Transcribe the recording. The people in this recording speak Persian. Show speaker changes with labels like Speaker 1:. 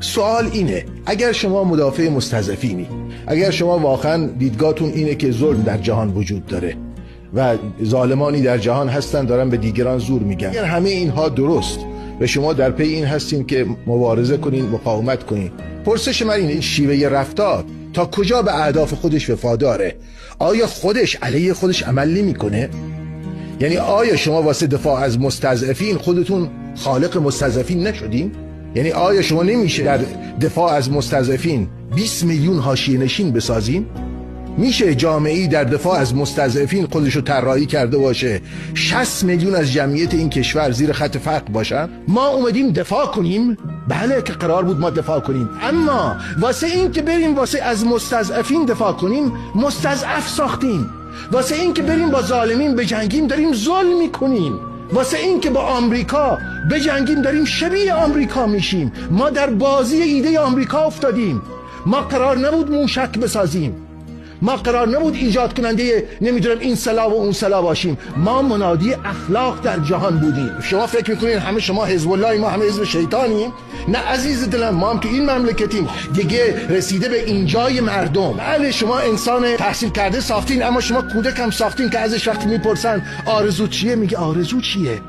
Speaker 1: سوال اینه، اگر شما مدافع مستضعفینی، اگر شما واقعا دیدگاهتون اینه که ظلم در جهان وجود داره و ظالمانی در جهان هستن دارن به دیگران زور میگن، اگر همه اینها درست و شما در پی این هستین که مبارزه کنین، مقاومت کنین، پرسش من اینه، این شیوه رفتار تا کجا به اهداف خودش وفاداره؟ آیا خودش علیه خودش عمل نمیکنه؟ یعنی آیا شما واسه دفاع از مستضعفین خودتون خالق مستضعفین نشدین؟ یعنی آیا شما نمیشه در دفاع از مستضعفین 20 میلیون حاشیه نشین بسازین؟ میشه جامعه‌ای در دفاع از مستضعفین خودشو طراحی کرده باشه 60 میلیون از جمعیت این کشور زیر خط فقر باشن؟ ما اومدیم دفاع کنیم، بله که قرار بود ما دفاع کنیم، اما واسه این که بریم واسه از مستضعفین دفاع کنیم مستضعف ساختیم. واسه این که بریم با ظالمین بجنگیم داریم ظلم میکنیم. واسه این که با آمریکا بجنگیم داریم شبیه آمریکا میشیم. ما در بازی ایده آمریکا افتادیم. ما قرار نبود موشک بسازیم، ما قرار نبود ایجاد کننده نمیدونم این سلاح و اون سلاح باشیم. ما منادی اخلاق در جهان بودیم. شما فکر میکنین همه شما حزب الله، ما همه حزب شیطانیم؟ نه عزیز دلم، ما هم تو این مملکتیم دیگه، رسیده به اینجای مردم. بله شما انسان تحصیل کرده ساختین، اما شما کودک هم ساختین که ازش وقتی میپرسن آرزو چیه میگه آرزو چیه؟